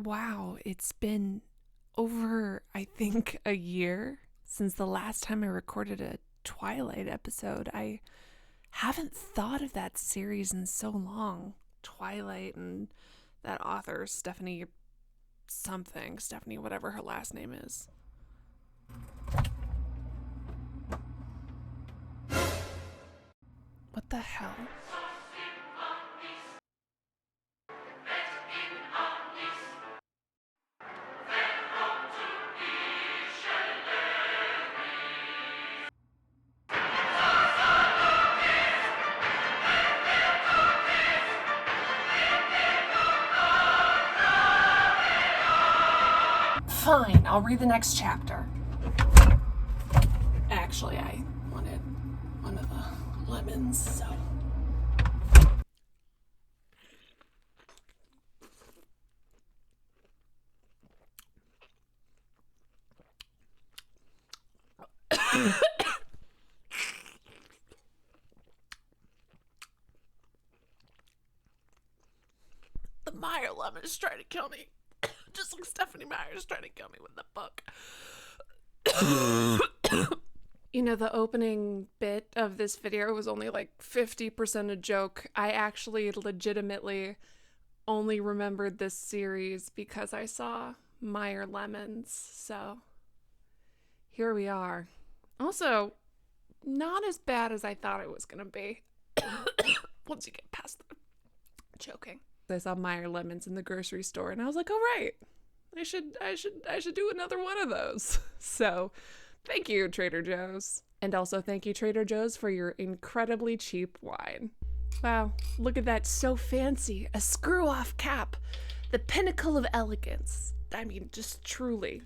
Wow, it's been over, I think, a year since the last time I recorded a Twilight episode. I haven't thought of that series in so long. Twilight and that author, Stephanie something, Stephanie whatever her last name is. What the hell? Fine, I'll read the next chapter. Actually, I wanted one of the lemons, so. The Meyer lemon is trying to kill me. Just like Stephanie Meyer is trying to kill me with the book. You know, the opening bit of this video was only like 50% a joke. I actually legitimately only remembered this series because I saw Meyer lemons. So here we are. Also, not as bad as I thought it was going to be once you get past the joking. I saw Meyer lemons in the grocery store and I was like, oh right, I should do another one of those. So thank you, Trader Joe's. And also thank you, Trader Joe's, for your incredibly cheap wine. Wow, look at that, so fancy. A screw-off cap. The pinnacle of elegance. I mean, just truly.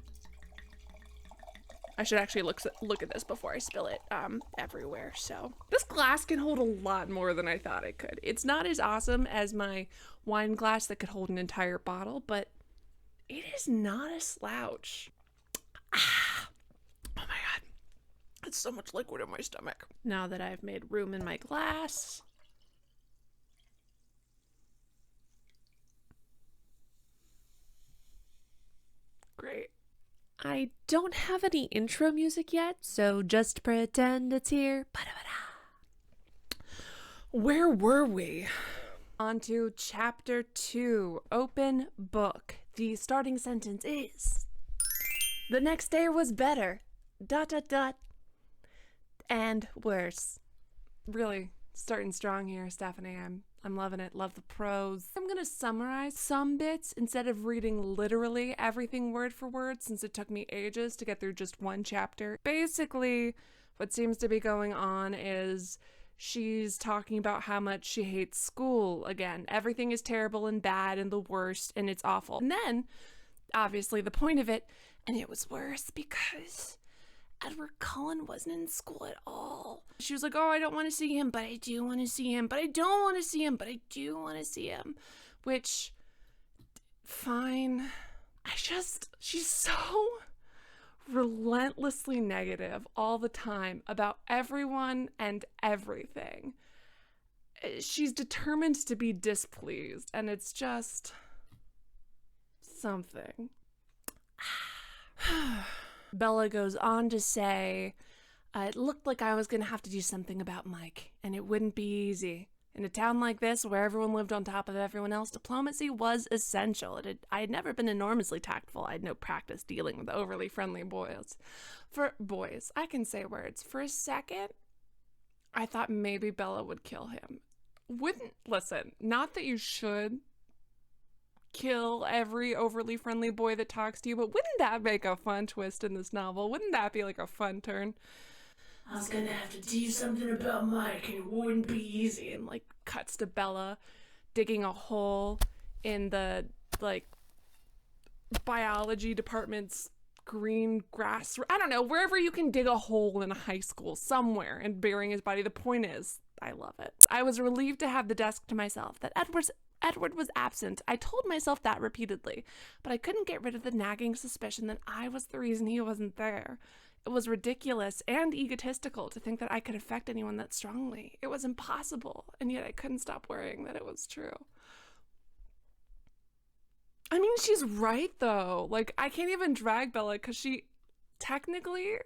I should actually look at this before I spill it everywhere. So this glass can hold a lot more than I thought it could. It's not as awesome as my wine glass that could hold an entire bottle, but it is not a slouch. Ah, oh my god, it's so much liquid in my stomach. Now that I've made room in my glass. Great. I don't have any intro music yet, so just pretend it's here. Where were we? On to chapter 2, open book. The starting sentence is, the next day was better, ... and worse. Really starting strong here, Stephanie. I'm loving it. Love the prose. I'm going to summarize some bits instead of reading literally everything word for word, since it took me ages to get through just one chapter. Basically, what seems to be going on is she's talking about how much she hates school again. Everything is terrible and bad and the worst and it's awful. And then, obviously, the point of it, and it was worse because Edward Cullen wasn't in school at all. She was like, oh, I don't want to see him, but I do want to see him, but I don't want to see him, but I do want to see him. Which, fine. She's so relentlessly negative all the time about everyone and everything. She's determined to be displeased, and it's just something. Bella goes on to say, it looked like I was going to have to do something about Mike, and it wouldn't be easy. In a town like this, where everyone lived on top of everyone else, diplomacy was essential. I had never been enormously tactful. I had no practice dealing with overly friendly boys. I can say words. For a second, I thought maybe Bella would kill him. Listen, not that you should kill every overly friendly boy that talks to you, but wouldn't that make a fun twist in this novel? Wouldn't that be like a fun turn? I was gonna have to do something about Mike and it wouldn't be easy. And like cuts to Bella digging a hole in the like biology department's green grass. I don't know, wherever you can dig a hole in a high school somewhere and burying his body. The point is, I love it. I was relieved to have the desk to myself, that Edward was absent. I told myself that repeatedly, but I couldn't get rid of the nagging suspicion that I was the reason he wasn't there. It was ridiculous and egotistical to think that I could affect anyone that strongly. It was impossible, and yet I couldn't stop worrying that it was true. I mean, she's right though. Like, I can't even drag Bella because she technically,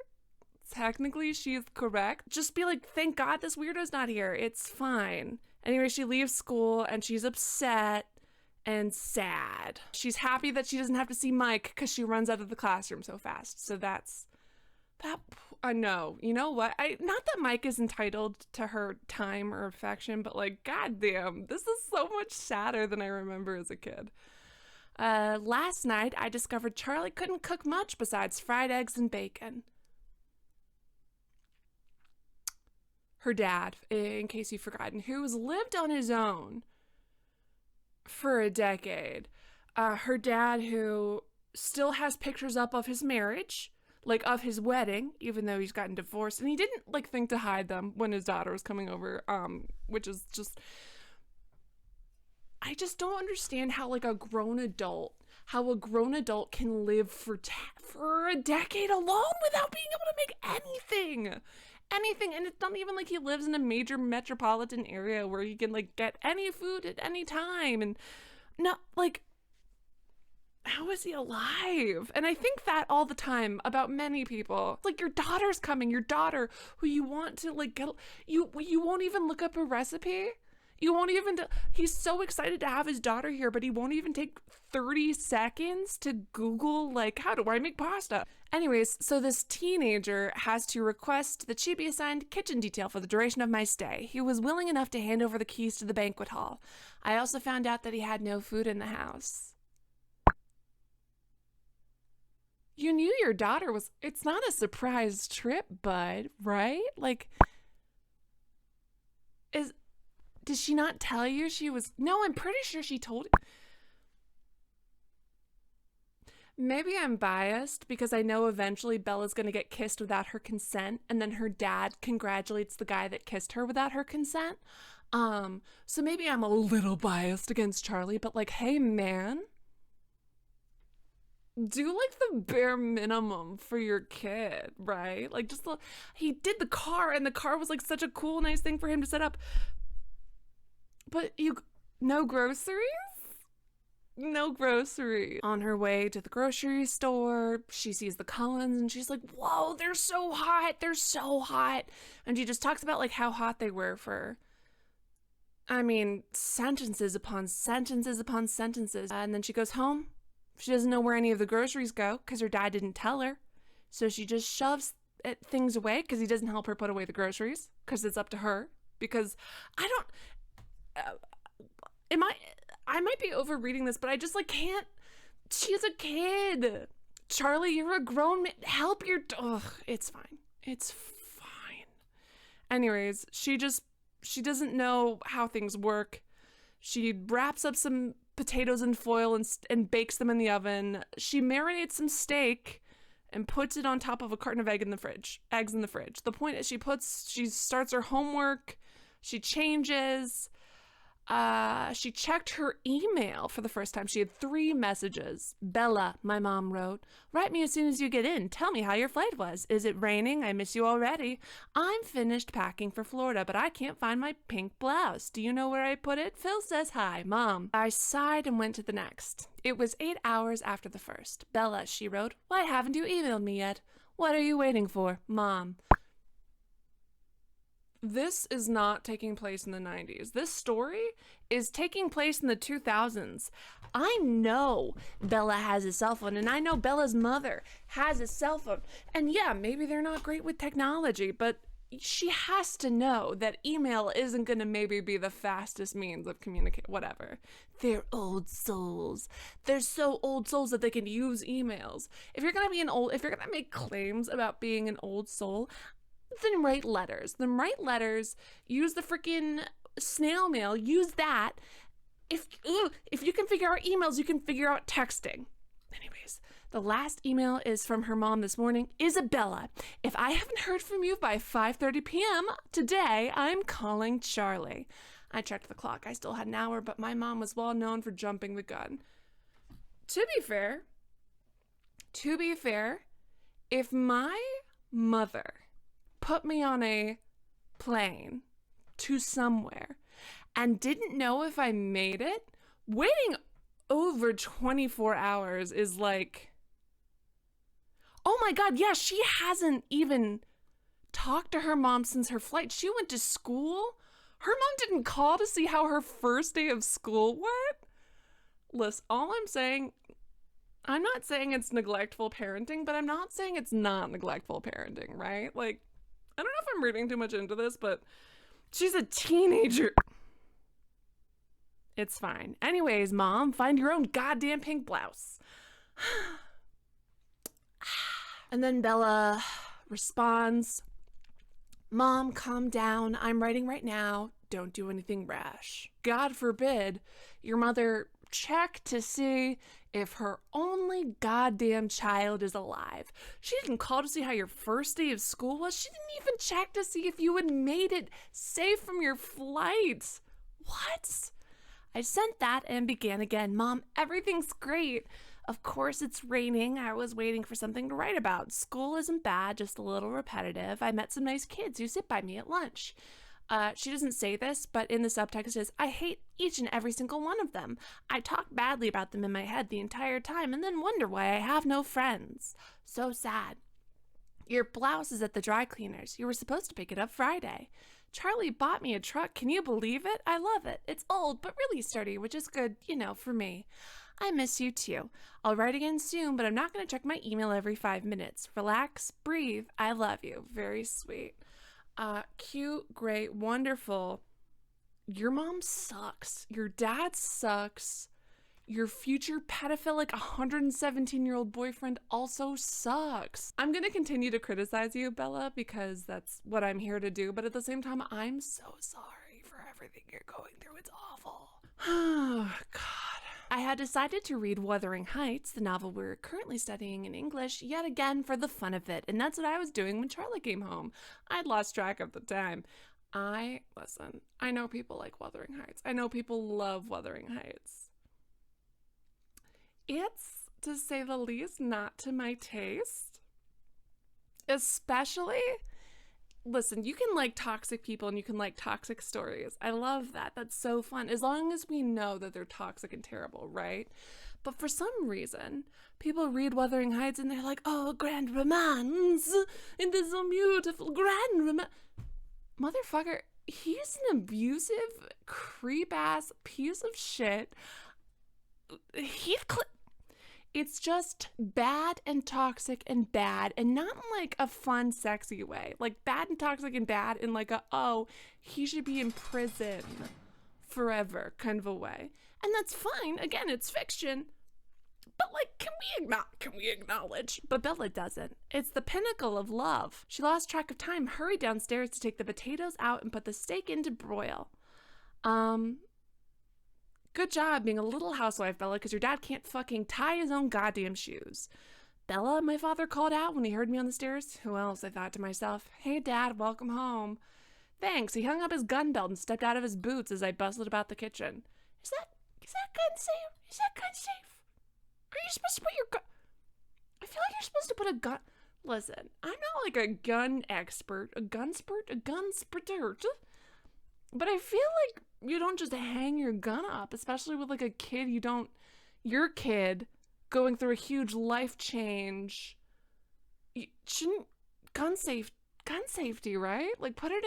technically she's correct. Just be like, thank God this weirdo's not here. It's fine. Anyway, she leaves school and she's upset and sad. She's happy that she doesn't have to see Mike because she runs out of the classroom so fast. So that's that. No, you know what? Not that Mike is entitled to her time or affection, but like, goddamn, this is so much sadder than I remember as a kid. Last night I discovered Charlie couldn't cook much besides fried eggs and bacon. Her dad, in case you've forgotten, who's lived on his own for a decade. Her dad, who still has pictures up of his marriage, like of his wedding, even though he's gotten divorced, and he didn't like think to hide them when his daughter was coming over, which is just, I just don't understand how like a grown adult can live for a decade alone without being able to make anything. And it's not even like he lives in a major metropolitan area where he can like get any food at any time. And no, like, how is he alive? And I think that all the time about many people. Like, your daughter's coming, your daughter who you want to like get, you won't even look up a recipe. You won't even, he's so excited to have his daughter here, but he won't even take 30 seconds to Google, like, how do I make pasta? Anyways, so this teenager has to request that she be assigned kitchen detail for the duration of my stay. He was willing enough to hand over the keys to the banquet hall. I also found out that he had no food in the house. You knew your daughter was, it's not a surprise trip, bud, right? Like, did she not tell you she was? No, I'm pretty sure she told you. Maybe I'm biased because I know eventually Bella's going to get kissed without her consent, and then her dad congratulates the guy that kissed her without her consent. So maybe I'm a little biased against Charlie, but like, hey man, do like the bare minimum for your kid, right? Like, just he did the car, and the car was like such a cool, nice thing for him to set up. But no groceries? No grocery. On her way to the grocery store, she sees the Cullens and she's like, whoa, they're so hot. They're so hot. And she just talks about like how hot they were for, I mean, sentences upon sentences upon sentences. And then she goes home. She doesn't know where any of the groceries go because her dad didn't tell her. So she just shoves things away because he doesn't help her put away the groceries because it's up to her. Because I don't... I might be overreading this, but I just like can't. She's a kid. Charlie, you're a grown man. Help your. Ugh, it's fine. It's fine. Anyways, she doesn't know how things work. She wraps up some potatoes in foil and bakes them in the oven. She marinates some steak and puts it on top of a carton of eggs in the fridge. The point is she starts her homework. She changes. She checked her email for the first time. She had 3 messages. Bella, my mom wrote, write me as soon as you get in. Tell me how your flight was. Is it raining? I miss you already. I'm finished packing for Florida, but I can't find my pink blouse. Do you know where I put it? Phil says hi, Mom. I sighed and went to the next. It was 8 hours after the first. Bella, she wrote, why haven't you emailed me yet? What are you waiting for, Mom? This is not taking place in the 90s. This story is taking place in the 2000s. I know Bella has a cell phone, and I know Bella's mother has a cell phone. And yeah, maybe they're not great with technology, but she has to know that email isn't going to maybe be the fastest means of communicate, whatever. They're old souls. They're so old souls that they can use emails. If you're going to make claims about being an old soul, then write letters. Use the freaking snail mail. Use that. If you can figure out emails, you can figure out texting. Anyways, the last email is from her mom this morning. Isabella, if I haven't heard from you by 5:30 p.m. today, I'm calling Charlie. I checked the clock. I still had an hour, but my mom was well known for jumping the gun. To be fair, if my mother put me on a plane to somewhere and didn't know if I made it, waiting over 24 hours is like, oh my God, yeah, she hasn't even talked to her mom since her flight. She went to school. Her mom didn't call to see how her first day of school went. Listen, all I'm saying, I'm not saying it's neglectful parenting, but I'm not saying it's not neglectful parenting, right? Like, I don't know if I'm reading too much into this, but she's a teenager. It's fine. Anyways, Mom, find your own goddamn pink blouse. And then Bella responds, Mom, calm down. I'm writing right now. Don't do anything rash. God forbid your mother check to see if her only goddamn child is alive. She didn't call to see how your first day of school was. She didn't even check to see if you had made it safe from your flight. What? I sent that and began again. Mom, everything's great. Of course it's raining. I was waiting for something to write about. School isn't bad, just a little repetitive. I met some nice kids who sit by me at lunch. She doesn't say this, but in the subtext is, I hate each and every single one of them. I talk badly about them in my head the entire time and then wonder why I have no friends. So sad. Your blouse is at the dry cleaners. You were supposed to pick it up Friday. Charlie bought me a truck. Can you believe it? I love it. It's old, but really sturdy, which is good, for me. I miss you too. I'll write again soon, but I'm not going to check my email every 5 minutes. Relax, breathe. I love you. Very sweet. Cute, great, wonderful. Your mom sucks. Your dad sucks. Your future pedophilic 117-year-old boyfriend also sucks. I'm going to continue to criticize you, Bella, because that's what I'm here to do. But at the same time, I'm so sorry for everything you're going through. It's awful. Oh, God. I had decided to read Wuthering Heights, the novel we're currently studying in English, yet again for the fun of it. And that's what I was doing when Charlie came home. I'd lost track of the time. I know people like Wuthering Heights. I know people love Wuthering Heights. It's, to say the least, not to my taste. Especially, listen, you can like toxic people and you can like toxic stories. I love that. That's so fun. As long as we know that they're toxic and terrible, right? But for some reason, people read Wuthering Heights and they're like, oh, grand romance. It is so beautiful. Grand romance. Motherfucker, he's an abusive, creep-ass piece of shit. It's just bad and toxic and bad, and not in like a fun, sexy way. Like bad and toxic and bad in like he should be in prison forever kind of a way. And that's fine. Again, it's fiction. But like, can we acknowledge? But Bella doesn't. It's the pinnacle of love. She lost track of time, hurried downstairs to take the potatoes out and put the steak in to broil. Good job being a little housewife, Bella, because your dad can't fucking tie his own goddamn shoes. Bella, my father called out when he heard me on the stairs. Who else, I thought to myself. Hey, Dad, welcome home. Thanks. He hung up his gun belt and stepped out of his boots as I bustled about the kitchen. Is that gun safe? Is that gun safe? Are you supposed to put your gun? I feel like you're supposed to put a gun. Listen, I'm not like a gun expert, a gun spritter. But I feel like you don't just hang your gun up, especially with like a kid your kid going through a huge life change. You shouldn't gun safety, right? Like put it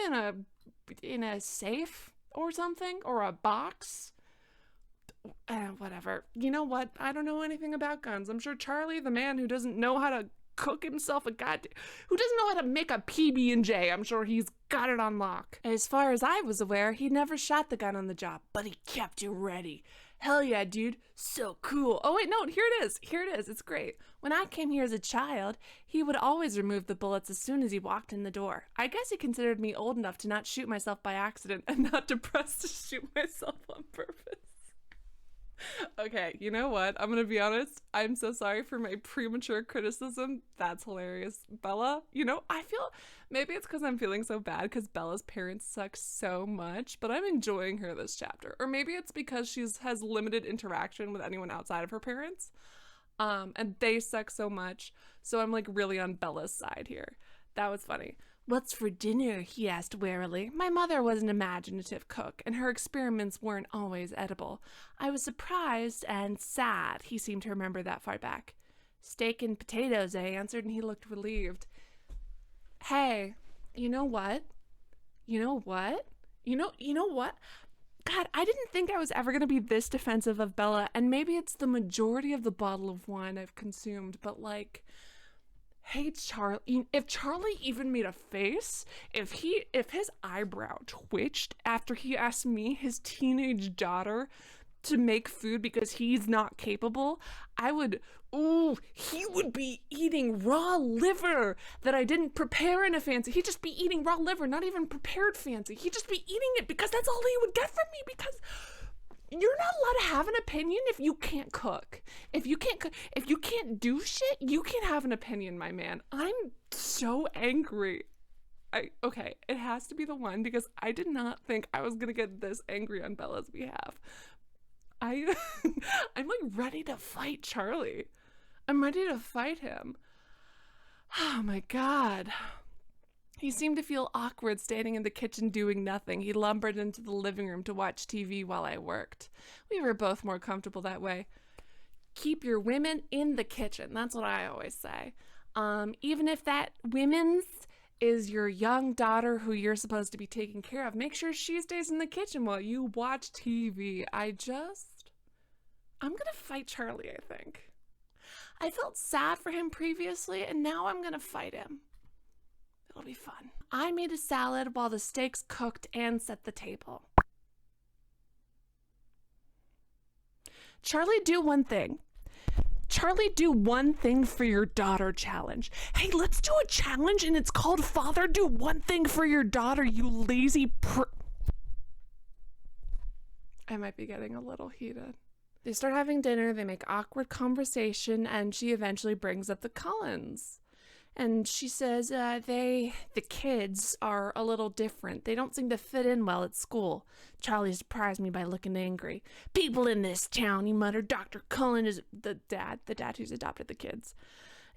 in a safe or something, or a box. Whatever. You know what? I don't know anything about guns. I'm sure Charlie, the man who doesn't know how to cook himself who doesn't know how to make a PB&J, I'm sure he's got it on lock. As far as I was aware, he never shot the gun on the job, but he kept it ready. Hell yeah, dude. So cool. Oh wait, no, here it is. It's great. When I came here as a child, he would always remove the bullets as soon as he walked in the door. I guess he considered me old enough to not shoot myself by accident and not depressed to shoot myself on purpose. Okay, you know what? I'm gonna be honest. I'm so sorry for my premature criticism. That's hilarious. Bella, I feel maybe it's because I'm feeling so bad because Bella's parents suck so much, but I'm enjoying her this chapter. Or maybe it's because she has limited interaction with anyone outside of her parents. And they suck so much. So I'm like really on Bella's side here. That was funny. "What's for dinner?" he asked warily. My mother was an imaginative cook, and her experiments weren't always edible. I was surprised and sad he seemed to remember that far back. "Steak and potatoes," I answered, and he looked relieved. Hey, you know what? You know what? You know what? God, I didn't think I was ever going to be this defensive of Bella, and maybe it's the majority of the bottle of wine I've consumed, but like, hey, Charlie, if Charlie even made a face, if his eyebrow twitched after he asked me, his teenage daughter, to make food because he's not capable, he would be eating raw liver that I didn't prepare in a fancy. He'd just be eating raw liver, not even prepared fancy. He'd just be eating it because that's all he would get from me, because you're not allowed to have an opinion if you can't cook. If you can't do shit, you can't have an opinion, my man. I'm so angry. Okay, it has to be the one, because I did not think I was gonna get this angry on Bella's behalf. I'm like ready to fight Charlie. I'm ready to fight him. Oh my God. He seemed to feel awkward standing in the kitchen doing nothing. He lumbered into the living room to watch TV while I worked. We were both more comfortable that way. Keep your women in the kitchen. That's what I always say. Even if that women's is your young daughter who you're supposed to be taking care of, make sure she stays in the kitchen while you watch TV. I'm gonna fight Charlie, I think. I felt sad for him previously, and now I'm gonna fight him. It'll be fun. I made a salad while the steaks cooked and set the table. Charlie, do one thing. Charlie, do one thing for your daughter challenge. Hey, let's do a challenge, and it's called Father, do one thing for your daughter, you lazy I might be getting a little heated. They start having dinner, they make awkward conversation, and she eventually brings up the Cullens. And she says the kids are a little different. They don't seem to fit in well at school. Charlie surprised me by looking angry. "People in this town," he muttered. "Dr. Cullen is the dad who's adopted the kids,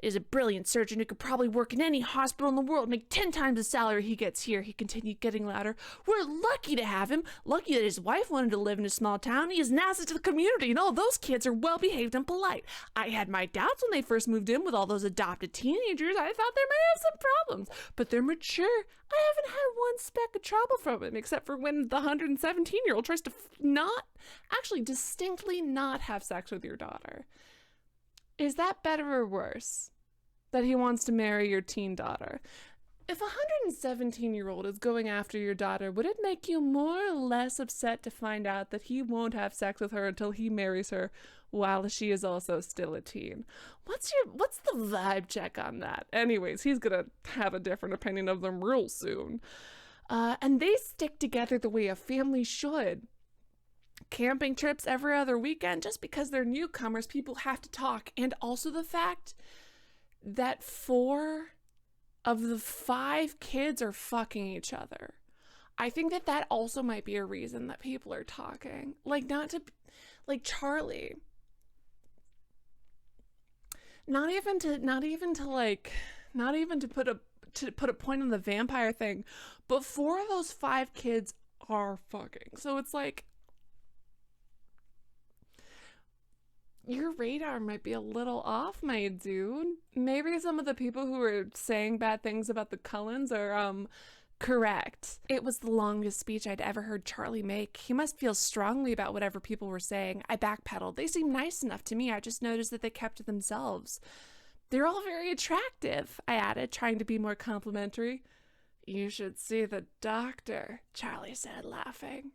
is a brilliant surgeon who could probably work in any hospital in the world, make 10 times the salary he gets here," he continued, getting louder. "We're lucky to have him, lucky that his wife wanted to live in a small town. He is an asset to the community, and all those kids are well-behaved and polite. I had my doubts when they first moved in with all those adopted teenagers. I thought they might have some problems, but they're mature. I haven't had one speck of trouble from him, except for when the 117-year-old tries to distinctly not have sex with your daughter. Is that better or worse? That he wants to marry your teen daughter? If a 117-year-old is going after your daughter, would it make you more or less upset to find out that he won't have sex with her until he marries her while she is also still a teen? What's the vibe check on that? Anyways, he's gonna have a different opinion of them real soon. And they stick together the way a family should. Camping trips every other weekend. Just because they're newcomers, people have to talk. And also the fact that 4 of the 5 kids are fucking each other. I think that also might be a reason that people are talking. Like, Charlie. Not even to put a point on the vampire thing, but 4 of those 5 kids are fucking. So it's like, your radar might be a little off, my dude. Maybe some of the people who are saying bad things about the Cullens are, correct. It was the longest speech I'd ever heard Charlie make. He must feel strongly about whatever people were saying. I backpedaled. They seemed nice enough to me. I just noticed that they kept to themselves. "They're all very attractive," I added, trying to be more complimentary. "You should see the doctor," Charlie said, laughing.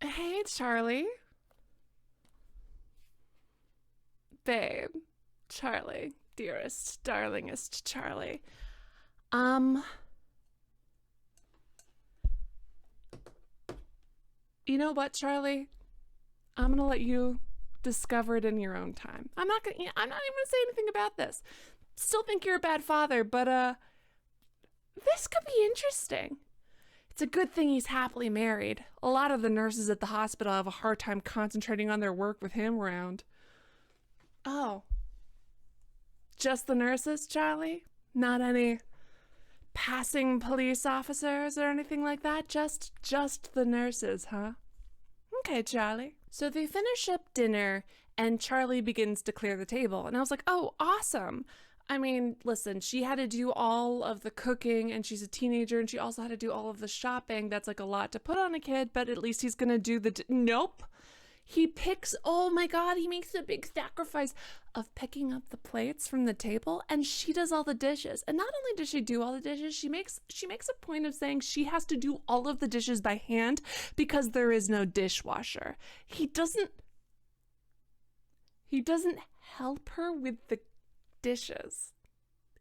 "Hey, Charlie." "Babe." Charlie. Dearest, darlingest Charlie. You know what, Charlie? I'm gonna let you discover it in your own time. I'm not even gonna say anything about this. Still think you're a bad father, but this could be interesting. It's a good thing he's happily married. A lot of the nurses at the hospital have a hard time concentrating on their work with him around. Oh. Just the nurses, Charlie? Not any passing police officers or anything like that? Just the nurses, huh? Okay, Charlie. So they finish up dinner and Charlie begins to clear the table. And I was like, oh, awesome. I mean, listen, she had to do all of the cooking and she's a teenager and she also had to do all of the shopping. That's like a lot to put on a kid, but at least he's going to do the... Nope. He picks, oh my God, he makes a big sacrifice of picking up the plates from the table and she does all the dishes. And not only does she do all the dishes, she makes a point of saying she has to do all of the dishes by hand because there is no dishwasher. He doesn't help her with the dishes.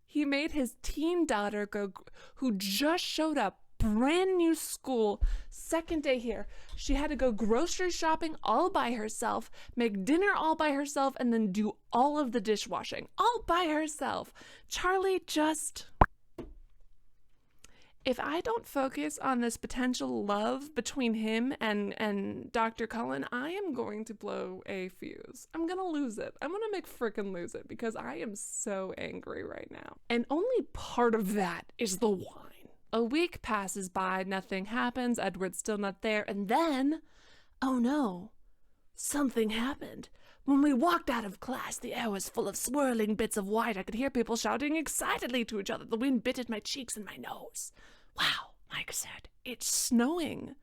He made his teen daughter go, who just showed up, brand new school, second day here. She had to go grocery shopping all by herself, make dinner all by herself, and then do all of the dishwashing all by herself. Charlie just... If I don't focus on this potential love between him and Dr. Cullen, I am going to blow a fuse. I'm going to lose it. I'm going to make frickin' lose it because I am so angry right now. And only part of that is the wine. A week passes by, nothing happens, Edward's still not there, and then, oh no, something happened. When we walked out of class, the air was full of swirling bits of white. I could hear people shouting excitedly to each other. The wind bit at my cheeks and my nose. Wow, Mike said, it's snowing.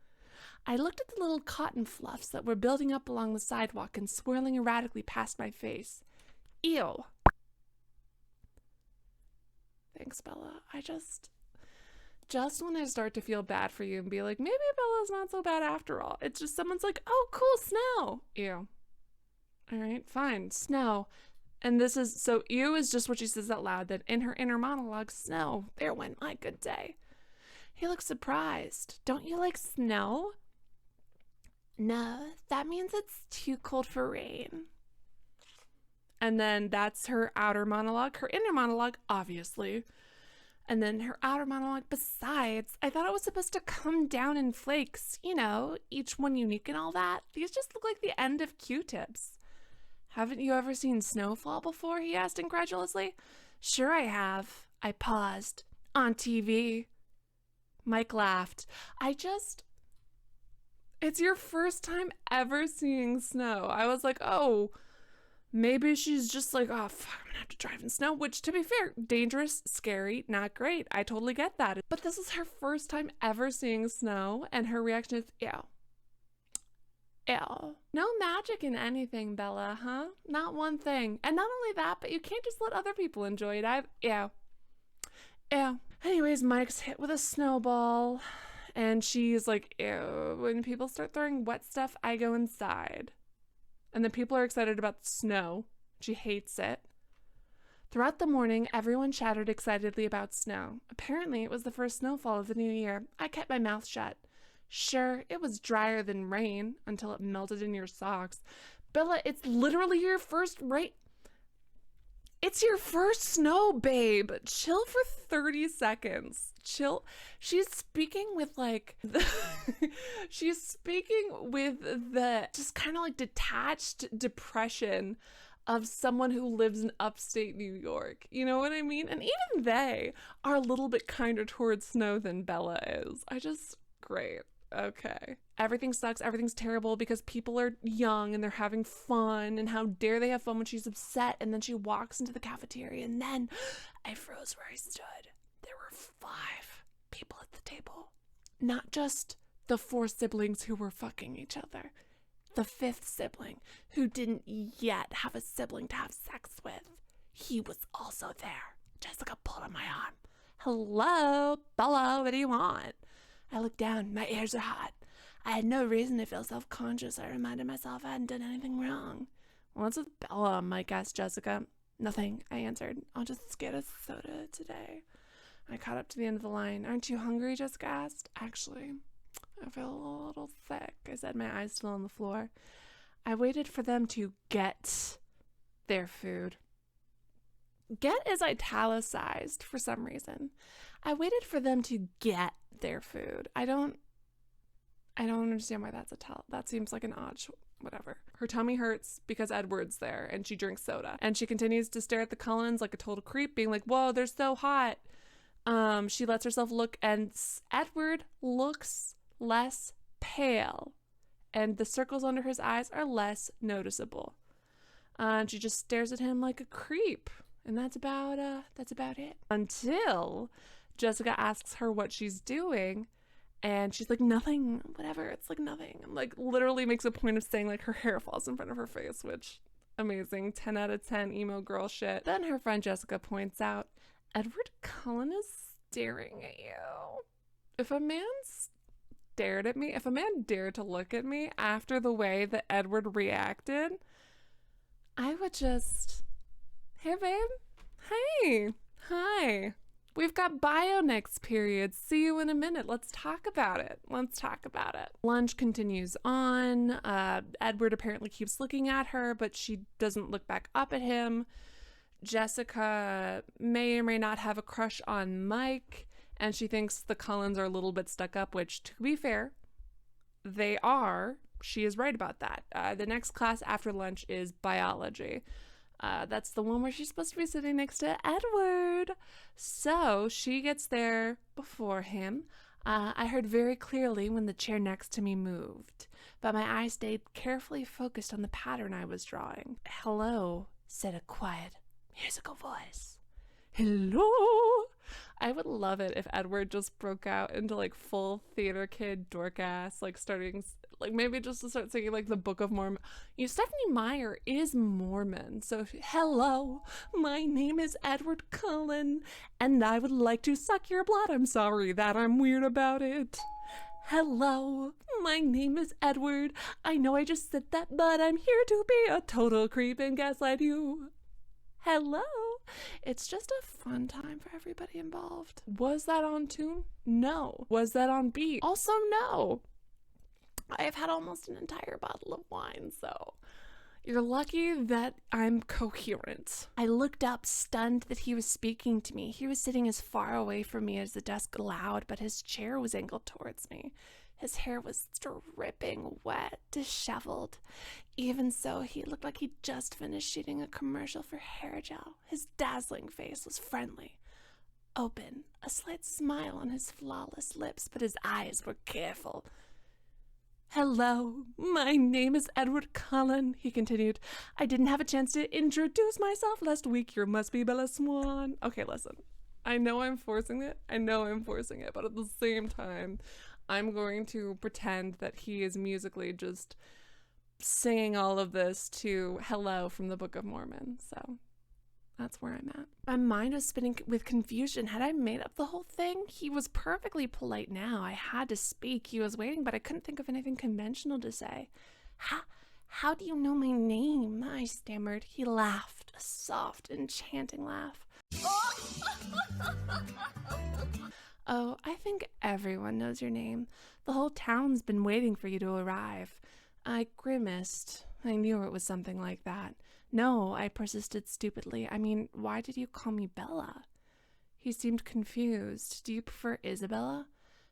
I looked at the little cotton fluffs that were building up along the sidewalk and swirling erratically past my face. Ew. Thanks, Bella. Just when I start to feel bad for you and be like, maybe Bella's not so bad after all. It's just someone's like, oh, cool, snow. Ew. All right, fine, snow. And this is, so ew is just what she says out loud. Then in her inner monologue, snow. There went my good day. He looks surprised. Don't you like snow? No, that means it's too cold for rain. And then that's her outer monologue. Her inner monologue, obviously. And then her outer monologue, besides, I thought it was supposed to come down in flakes, you know, each one unique and all that. These just look like the end of Q-tips. Haven't you ever seen snowfall before? He asked incredulously. Sure I have. I paused. On TV. Mike laughed. It's your first time ever seeing snow. I was like, oh, maybe she's just like, oh, fuck, I'm gonna have to drive in snow, which, to be fair, dangerous, scary, not great. I totally get that. But this is her first time ever seeing snow, and her reaction is, ew. Ew. No magic in anything, Bella, huh? Not one thing. And not only that, but you can't just let other people enjoy it. Ew. Ew. Anyways, Mike's hit with a snowball, and she's like, ew. When people start throwing wet stuff, I go inside. And then people are excited about the snow. She hates it. Throughout the morning, everyone chattered excitedly about snow. Apparently, it was the first snowfall of the new year. I kept my mouth shut. Sure, it was drier than rain until it melted in your socks. Bella, it's literally your first rain. It's your first snow, babe. Chill for 30 seconds. Chill. She's speaking with like, she's speaking with the just kind of like detached depression of someone who lives in upstate New York. You know what I mean? And even they are a little bit kinder towards snow than Bella is. Great. Okay. Everything sucks. Everything's terrible because people are young and they're having fun. And how dare they have fun when she's upset? And then she walks into the cafeteria and then I froze where I stood. There were 5 people at the table. Not just the 4 siblings who were fucking each other. The 5th sibling who didn't yet have a sibling to have sex with. He was also there. Jessica pulled on my arm. Hello, Bella, what do you want? I looked down. My ears are hot. I had no reason to feel self-conscious. I reminded myself I hadn't done anything wrong. What's with Bella? Mike asked Jessica. Nothing, I answered. I'll just get a soda today. I caught up to the end of the line. Aren't you hungry? Jessica asked. Actually, I feel a little sick, I said, my eyes still on the floor. I waited for them to get their food. Get is italicized for some reason. I waited for them to get their food. I don't understand why that's a tell. That seems like an odd whatever. Her tummy hurts because Edward's there and she drinks soda. And she continues to stare at the Cullens like a total creep, being like, whoa, they're so hot. She lets herself look and Edward looks less pale and the circles under his eyes are less noticeable. And she just stares at him like a creep. And that's about it. Until Jessica asks her what she's doing. And she's like, nothing, whatever, it's like nothing. And like literally makes a point of saying like her hair falls in front of her face, which amazing. 10 out of 10 emo girl shit. Then her friend Jessica points out, Edward Cullen is staring at you. If a man stared at me, if a man dared to look at me after the way that Edward reacted, I would just, hey babe, hey, hi. We've got bio next period. See you in a minute. Let's talk about it. Lunch continues on. Edward apparently keeps looking at her, but she doesn't look back up at him. Jessica may or may not have a crush on Mike, and she thinks the Cullens are a little bit stuck up, which, to be fair, they are. She is right about that. The next class after lunch is biology. That's the one where she's supposed to be sitting next to Edward. So she gets there before him. I heard very clearly when the chair next to me moved, but my eyes stayed carefully focused on the pattern I was drawing. Hello, said a quiet, musical voice. Hello. I would love it if Edward just broke out into like full theater kid dork ass, like starting, like maybe just to start singing like the Book of Mormon. Stephanie Meyer is Mormon, so hello, my name is Edward Cullen, and I would like to suck your blood. I'm sorry that I'm weird about it. Hello, my name is Edward. I know I just said that, but I'm here to be a total creep and gaslight you. Hello. It's just a fun time for everybody involved. Was that on tune? No. Was that on beat? Also, no. I have had almost an entire bottle of wine, so you're lucky that I'm coherent. I looked up, stunned that he was speaking to me. He was sitting as far away from me as the desk allowed, but his chair was angled towards me. His hair was dripping wet, disheveled. Even so, he looked like he'd just finished shooting a commercial for hair gel. His dazzling face was friendly, open, a slight smile on his flawless lips, but his eyes were careful. Hello, my name is Edward Cullen, he continued. I didn't have a chance to introduce myself last week. You must be Isabella Swan. Okay, listen. I know I'm forcing it, but at the same time, I'm going to pretend that he is musically just singing all of this to Hello from the Book of Mormon. So that's where I'm at. My mind was spinning with confusion. Had I made up the whole thing? He was perfectly polite now. I had to speak. He was waiting, but I couldn't think of anything conventional to say. How do you know my name? I stammered. He laughed, a soft, enchanting laugh. Oh, I think everyone knows your name. The whole town's been waiting for you to arrive. I grimaced. I knew it was something like that. No, I persisted stupidly. I mean, why did you call me Bella? He seemed confused. Do you prefer Isabella?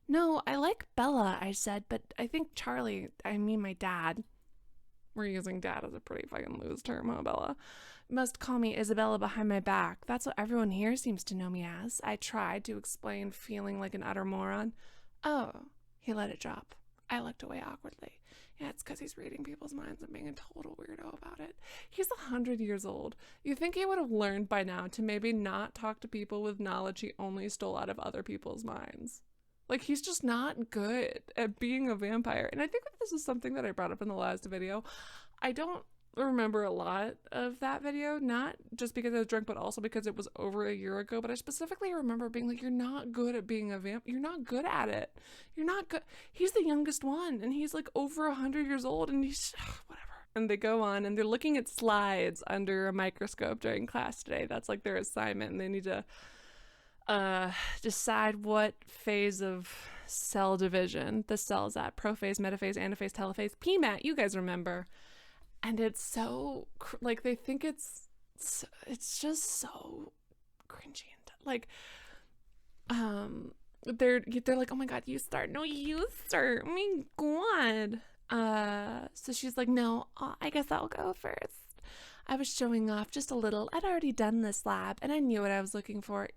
No, I like Bella, I said, but I think Charlie, I mean my dad. We're using dad as a pretty fucking loose term, huh, Bella? Must call me Isabella behind my back. That's what everyone here seems to know me as. I tried to explain, feeling like an utter moron. Oh, he let it drop. I looked away awkwardly. Yeah, it's because he's reading people's minds and being a total weirdo about it. He's 100 years old. You think he would have learned by now to maybe not talk to people with knowledge he only stole out of other people's minds. Like, he's just not good at being a vampire. And I think that this is something that I brought up in the last video. I don't remember a lot of that video, not just because I was drunk, but also because it was over a year ago. But I specifically remember being like, you're not good at being a vamp. You're not good at it. You're not good. He's the youngest one, and he's like over 100 years old, and he's whatever. And they go on, and they're looking at slides under a microscope during class today. That's like their assignment, and they need to decide what phase of cell division the cell's at. Prophase, metaphase, anaphase, telophase, PMAT. You guys remember. And it's so, like, they think it's just so cringy. And, like, they're like, oh my god, you start. No, you start. Oh my god. So she's like, no, I guess I'll go first. I was showing off just a little. I'd already done this lab and I knew what I was looking for.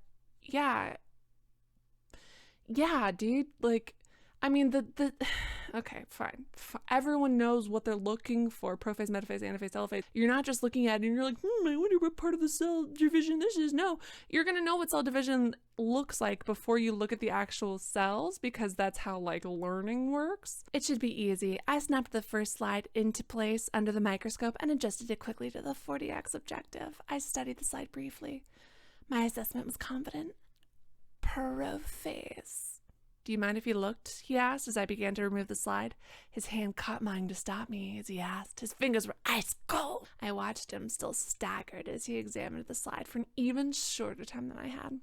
Yeah. Yeah, dude. Like, I mean, the okay, fine. Everyone knows what they're looking for. Prophase, metaphase, anaphase, telophase. You're not just looking at it and you're like, I wonder what part of the cell division this is. No, you're gonna know what cell division looks like before you look at the actual cells, because that's how like learning works. It should be easy. I snapped the first slide into place under the microscope and adjusted it quickly to the 40x objective. I studied the slide briefly. My assessment was confident. Prophase. Do you mind if you looked? He asked as I began to remove the slide. His hand caught mine to stop me as he asked. His fingers were ice cold. I watched him, still staggered, as he examined the slide for an even shorter time than I had.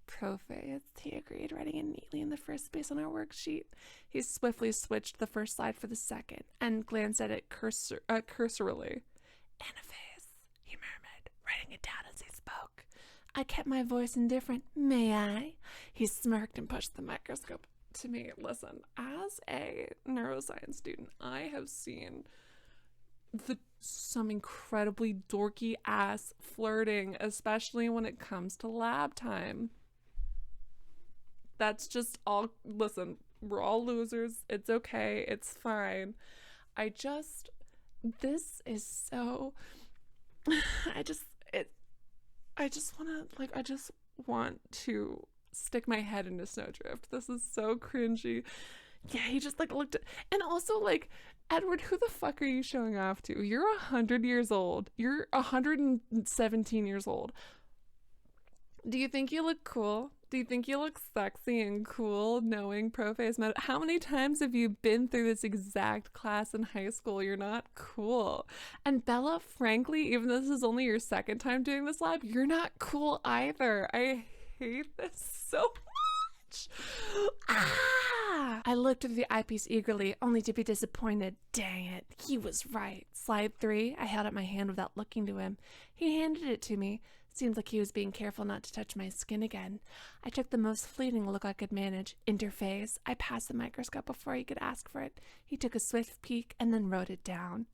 Prophase, he agreed, writing it neatly in the first space on our worksheet. He swiftly switched the first slide for the second and glanced at it cursorily. Anaphase, he murmured, writing it down as he spoke. I kept my voice indifferent. May I? He smirked and pushed the microscope to me. Listen, as a neuroscience student, I have seen some incredibly dorky ass flirting, especially when it comes to lab time. That's just all. Listen, we're all losers. It's okay. It's fine. This is so. I just want to stick my head into Snowdrift. This is so cringy. Yeah, he just like looked at, and also like, Edward, who the fuck are you showing off to? You're 100 years old. You're 117 years old. Do you think you look cool? Do you think you look sexy and cool knowing prophase meta? How many times have you been through this exact class in high school? You're not cool. And Bella, frankly, even though this is only your second time doing this lab, you're not cool either. I hate this so much. Ah! I looked at the eyepiece eagerly, only to be disappointed. Dang it, he was right. Slide 3, I held out my hand without looking to him. He handed it to me. Seemed like he was being careful not to touch my skin again. I took the most fleeting look I could manage. Interphase. I passed the microscope before he could ask for it. He took a swift peek and then wrote it down.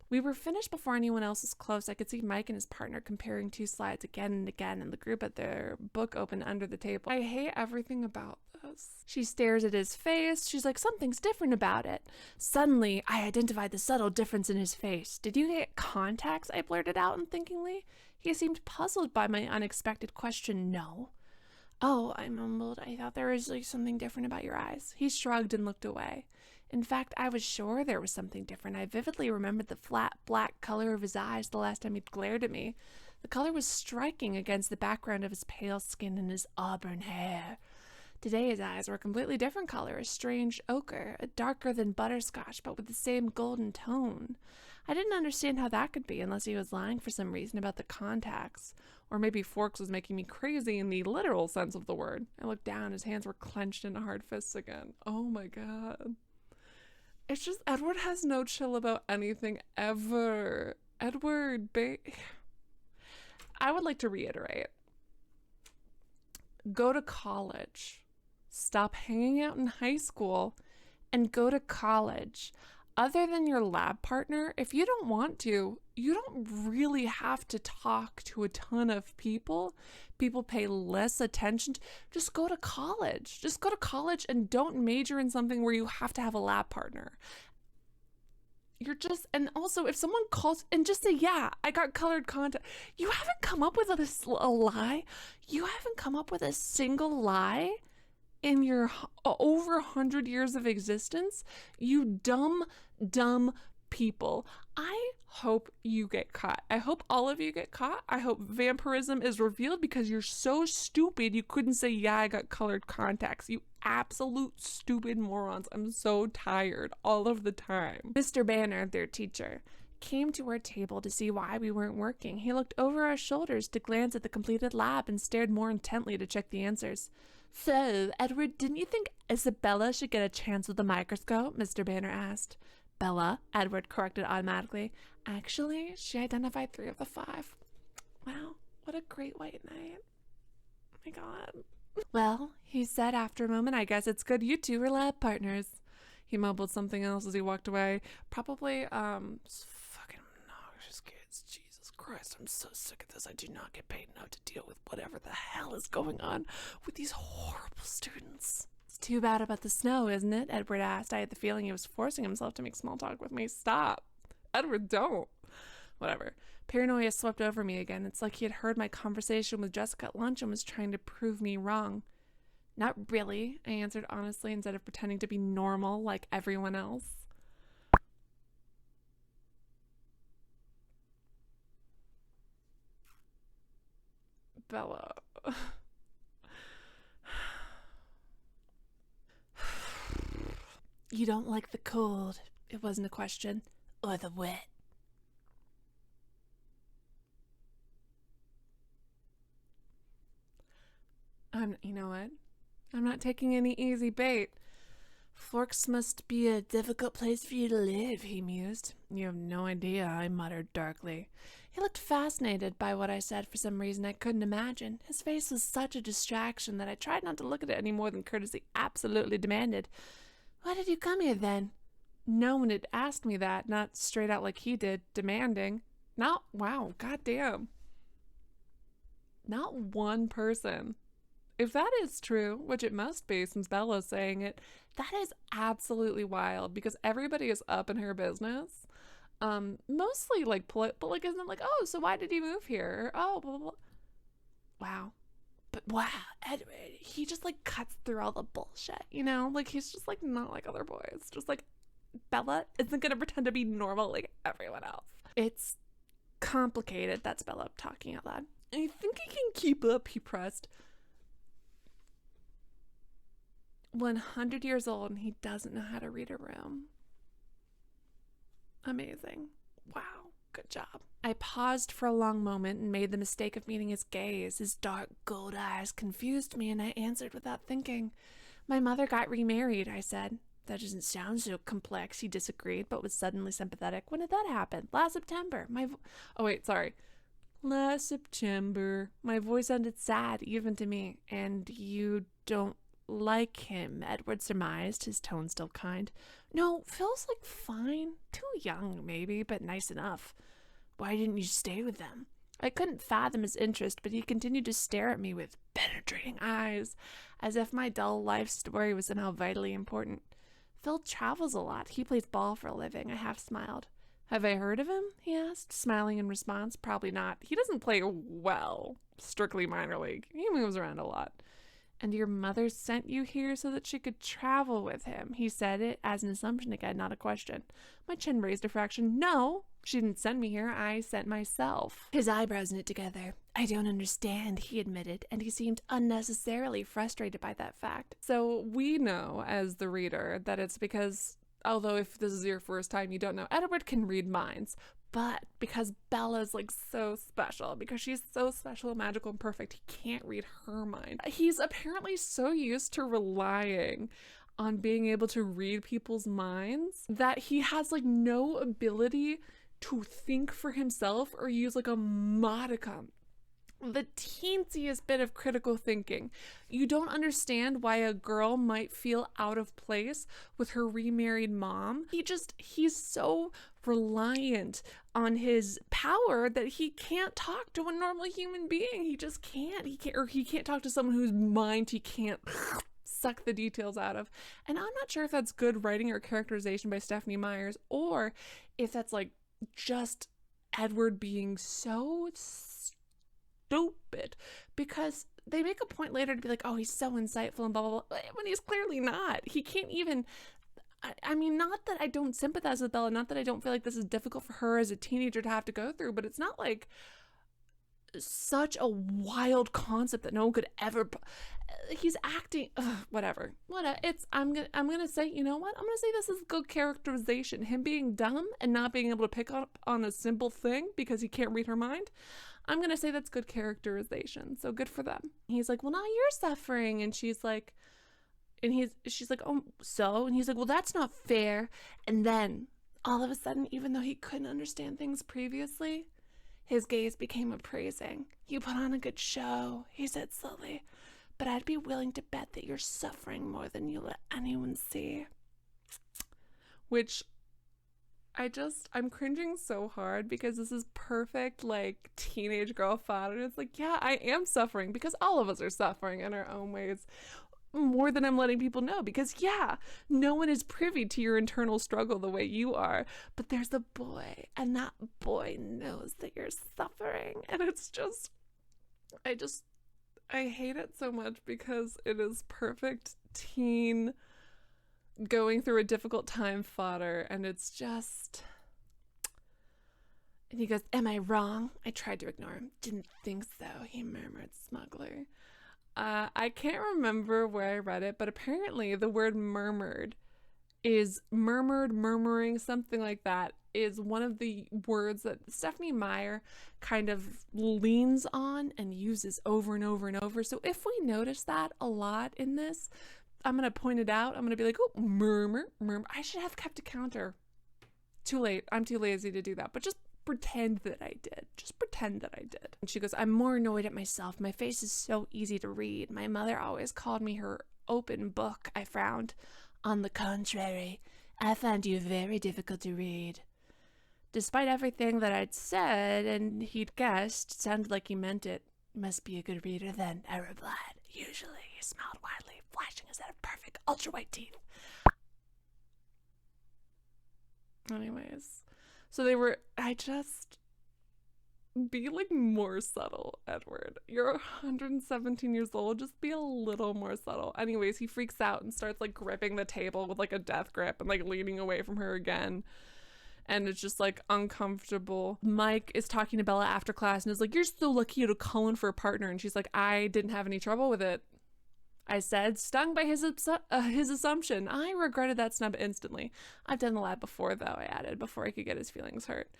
We were finished before anyone else was close. I could see Mike and his partner comparing 2 slides again and again, and the group had their book open under the table. I hate everything about this. She stares at his face. She's like, something's different about it. Suddenly, I identified the subtle difference in his face. Did you get contacts? I blurted out unthinkingly. He seemed puzzled by my unexpected question. No. Oh, I mumbled. I thought there was like something different about your eyes. He shrugged and looked away. In fact, I was sure there was something different. I vividly remembered the flat, black color of his eyes the last time he glared at me. The color was striking against the background of his pale skin and his auburn hair. Today his eyes were a completely different color, a strange ochre, darker than butterscotch, but with the same golden tone. I didn't understand how that could be unless he was lying for some reason about the contacts. Or maybe Forks was making me crazy in the literal sense of the word. I looked down, his hands were clenched into hard fists again. Oh my god. It's just, Edward has no chill about anything ever. Edward, I would like to reiterate. Go to college. Stop hanging out in high school and go to college. Other than your lab partner, if you don't want to, you don't really have to talk to a ton of people. People pay less attention. Just go to college. Just go to college and don't major in something where you have to have a lab partner. And also if someone calls and just say, yeah, I got colored contact. You haven't come up with a lie. You haven't come up with a single lie in your over 100 years of existence. You dumb people. I hope you get caught. I hope all of you get caught. I hope vampirism is revealed because you're so stupid you couldn't say, yeah, I got colored contacts. You absolute stupid morons. I'm so tired all of the time. Mr. Banner, their teacher, came to our table to see why we weren't working. He looked over our shoulders to glance at the completed lab and stared more intently to check the answers. So, Edward, didn't you think Isabella should get a chance with the microscope? Mr. Banner asked. Bella, Edward corrected automatically. Actually, she identified 3 of the 5. Wow, what a great white knight. my God. Well, he said after a moment, I guess it's good you two are lab partners. He mumbled something else as he walked away. Probably, fucking obnoxious kids. Jesus Christ, I'm so sick of this. I do not get paid enough to deal with whatever the hell is going on with these horrible students. It's too bad about the snow, isn't it? Edward asked. I had the feeling he was forcing himself to make small talk with me. Stop. Edward, don't. Whatever. Paranoia swept over me again. It's like he had heard my conversation with Jessica at lunch and was trying to prove me wrong. Not really, I answered honestly instead of pretending to be normal like everyone else. Bella. You don't like the cold. It wasn't a question. Or the wet. You know what? I'm not taking any easy bait. Forks must be a difficult place for you to live, he mused. You have no idea, I muttered darkly. He looked fascinated by what I said for some reason I couldn't imagine. His face was such a distraction that I tried not to look at it any more than courtesy absolutely demanded. Why did you come here then? No one had asked me that, not straight out like he did, demanding. Wow, goddamn. Not one person. If that is true, which it must be since Bella's saying it, that is absolutely wild because everybody is up in her business. Mostly like but like isn't it like, oh, so why did he move here? Oh, blah, blah, blah. Wow. But wow, Edward, he just like cuts through all the bullshit, you know? Like he's just like not like other boys. Just like Bella isn't gonna pretend to be normal like everyone else. It's complicated. That's Bella talking out loud. And you think he can keep up, he pressed. 100 years old and he doesn't know how to read a room. Amazing. Wow, good job. I paused for a long moment and made the mistake of meeting his gaze. His dark gold eyes confused me and I answered without thinking. My mother got remarried, I said. That doesn't sound so complex, he disagreed, but was suddenly sympathetic. When did that happen? Last September. Last September. My voice sounded sad, even to me. And you don't like him, Edward surmised, his tone still kind. No, Phil's like fine. Too young, maybe, but nice enough. Why didn't you stay with them? I couldn't fathom his interest, but he continued to stare at me with penetrating eyes, as if my dull life story was somehow vitally important. Phil travels a lot. He plays ball for a living. I half smiled. Have I heard of him? He asked, smiling in response. Probably not. He doesn't play well. Strictly minor league. He moves around a lot. And your mother sent you here so that she could travel with him. He said it as an assumption again, not a question. My chin raised a fraction. No, she didn't send me here. I sent myself. His eyebrows knit together. I don't understand, he admitted, and he seemed unnecessarily frustrated by that fact. So we know as the reader that it's because, although if this is your first time you don't know, Edward can read minds. But because Bella's like so special, because she's so special and magical and perfect, he can't read her mind. He's apparently so used to relying on being able to read people's minds that he has like no ability to think for himself or use like a modicum, the teensiest bit of critical thinking. You don't understand why a girl might feel out of place with her remarried mom. He's so reliant on his power that he can't talk to a normal human being. He just can't. He can't talk to someone whose mind he can't suck the details out of. And I'm not sure if that's good writing or characterization by Stephanie Myers, or if that's like just Edward being so stupid, because they make a point later to be like, oh, he's so insightful and blah blah blah, when he's clearly not. He can't even, I mean, not that I don't sympathize with Bella, not that I don't feel like this is difficult for her as a teenager to have to go through, but it's not like such a wild concept that no one could ever. He's acting, whatever. I'm gonna say, you know what? I'm gonna say this is good characterization. Him being dumb and not being able to pick up on a simple thing because he can't read her mind. I'm gonna say that's good characterization. So good for them. He's like, well, now you're suffering, and she's like, she's like, oh, so, and he's like, well, that's not fair. And then all of a sudden, even though he couldn't understand things previously, His gaze became appraising. "You put on a good show," he said slowly, "but I'd be willing to bet that you're suffering more than you let anyone see." Which I'm cringing so hard because this is perfect, like, teenage girl fodder. It's like, yeah, I am suffering because all of us are suffering in our own ways. More than I'm letting people know, because yeah, no one is privy to your internal struggle the way you are, but there's a boy, and that boy knows that you're suffering, and it's just I hate it so much because it is perfect teen going through a difficult time fodder, and it's just. And he goes, "Am I wrong?" I tried to ignore him. "Didn't think so," he murmured smugly. I can't remember where I read it, but apparently the word murmured, murmuring, something like that, is one of the words that Stephanie Meyer kind of leans on and uses over and over and over. So if we notice that a lot in this, I'm going to point it out. I'm going to be like, "Oh, murmur. I should have kept a counter." Too late. I'm too lazy to do that. But just pretend that I did. Just pretend that I did. And she goes, "I'm more annoyed at myself. My face is so easy to read. My mother always called me her open book." I frowned. "On the contrary, I find you very difficult to read." Despite everything that I'd said and he'd guessed, it sounded like he meant it. "Must be a good reader then," I replied. "Usually." He smiled widely, flashing a set of perfect ultra-white teeth. Anyways. So be like more subtle, Edward. You're 117 years old. Just be a little more subtle. Anyways, he freaks out and starts like gripping the table with like a death grip and like leaning away from her again. And it's just like uncomfortable. Mike is talking to Bella after class and is like, "You're so lucky you had a Cullen for a partner." And she's like, "I didn't have any trouble with it," I said, stung by his assumption. I regretted that snub instantly. "I've done the lab before, though," I added, before I could get his feelings hurt.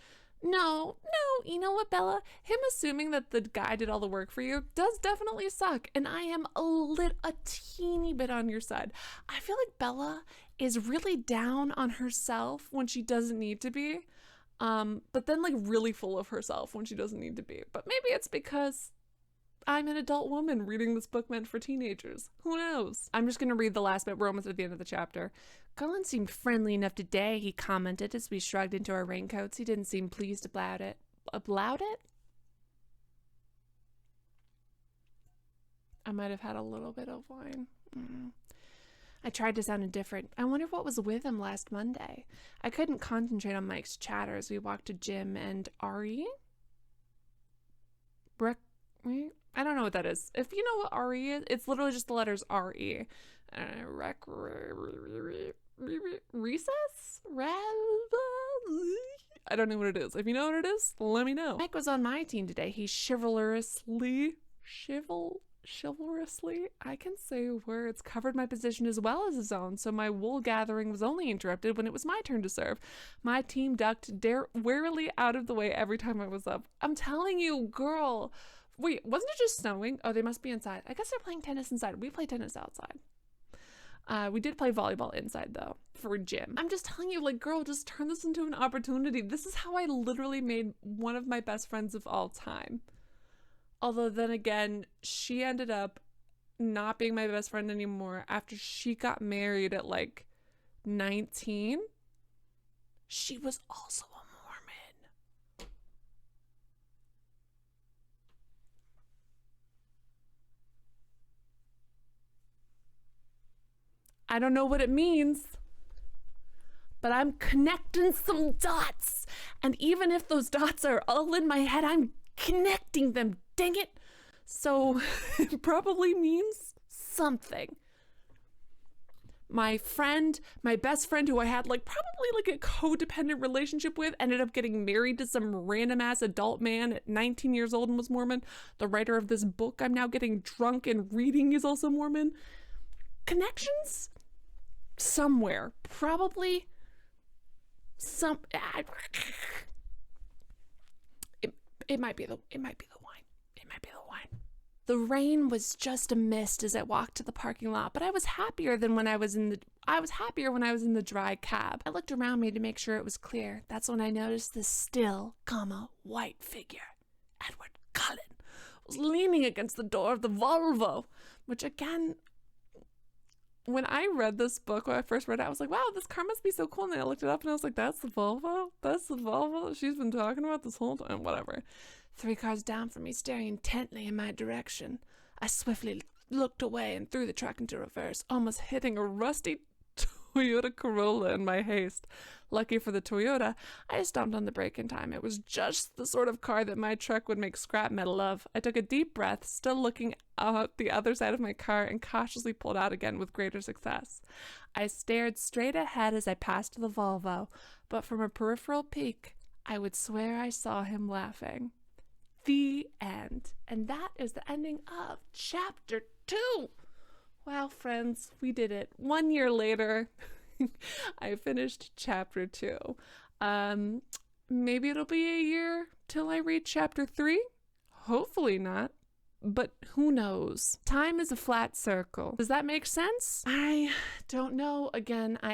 No, you know what, Bella? Him assuming that the guy did all the work for you does definitely suck, and I am a teeny bit on your side. I feel like Bella is really down on herself when she doesn't need to be, but then like really full of herself when she doesn't need to be. But maybe it's because I'm an adult woman reading this book meant for teenagers. Who knows? I'm just going to read the last bit. We're almost at the end of the chapter. "Cullen seemed friendly enough today," he commented as we shrugged into our raincoats. He didn't seem pleased about it. About it? I might have had a little bit of wine. I tried to sound indifferent. I wonder what was with him last Monday. I couldn't concentrate on Mike's chatter as we walked to Jim and Ari. I don't know what that is. If you know what RE is, it's literally just the letters RE. Recess? I don't know what it is. If you know what it is, let me know. Mike was on my team today. He chivalrously, I can say words, covered my position as well as his own, so my wool gathering was only interrupted when it was my turn to serve. My team ducked warily out of the way every time I was up. I'm telling you, girl. Wait, wasn't it just snowing? Oh, they must be inside. I guess they're playing tennis inside. We play tennis outside. We did play volleyball inside, though, for gym. I'm just telling you, like, girl, just turn this into an opportunity. This is how I literally made one of my best friends of all time. Although then again, she ended up not being my best friend anymore after she got married at, like, 19. She was also a Mormon. I don't know what it means, but I'm connecting some dots. And even if those dots are all in my head, I'm connecting them, dang it. So it probably means something. My best friend who I had like probably like a codependent relationship with ended up getting married to some random ass adult man at 19 years old and was Mormon. The writer of this book I'm now getting drunk and reading is also Mormon. Connections? Somewhere. Probably it might be the wine. The rain was just a mist as I walked to the parking lot, but I was happier when I was in the dry cab. I looked around me to make sure it was clear. That's when I noticed this still, white figure. Edward Cullen was leaning against the door of the Volvo, which again, when I read this book, when I first read it, I was like, wow, this car must be so cool. And then I looked it up and I was like, that's the Volvo? That's the Volvo she's been talking about this whole time? Whatever. 3 cars down from me, staring intently in my direction. I swiftly looked away and threw the truck into reverse, almost hitting a rusty Toyota Corolla in my haste. Lucky for the Toyota, I stomped on the brake in time. It was just the sort of car that my truck would make scrap metal of. I took a deep breath, still looking out the other side of my car, and cautiously pulled out again with greater success. I stared straight ahead as I passed the Volvo, but from a peripheral peek, I would swear I saw him laughing. The end. And that is the ending of chapter 2. Wow, friends, we did it. 1 year later, I finished chapter 2. Maybe it'll be a year till I read chapter 3. Hopefully not. But who knows? Time is a flat circle. Does that make sense? I don't know. Again, I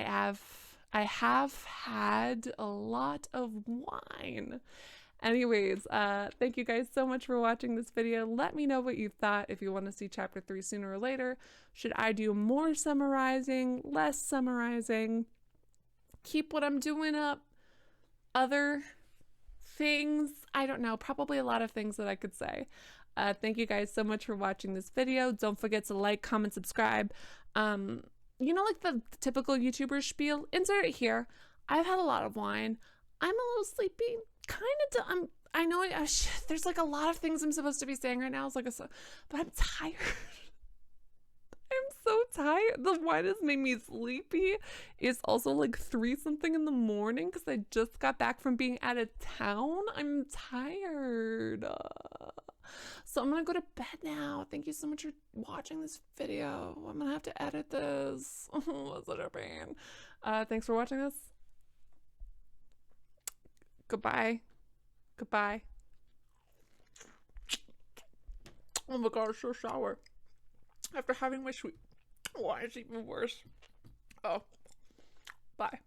have had a lot of wine. Anyways, thank you guys so much for watching this video. Let me know what you thought, if you want to see chapter 3 sooner or later. Should I do more summarizing, less summarizing, keep what I'm doing up, other things? I don't know, probably a lot of things that I could say. Thank you guys so much for watching this video. Don't forget to like, comment, subscribe. You know, like the typical YouTuber spiel, insert it here. I've had a lot of wine. I'm a little sleepy. I know there's like a lot of things I'm supposed to be saying right now. It's like but I'm tired. I'm so tired. The wine has made me sleepy. It's also like 3 something in the morning because I just got back from being out of town. I'm tired. So I'm gonna go to bed now. Thank you so much for watching this video. I'm gonna have to edit this. That's such a pain. Thanks for watching this. Goodbye. Goodbye. Oh my god, so sour. After having my sweet wine, it's even worse. Oh, bye.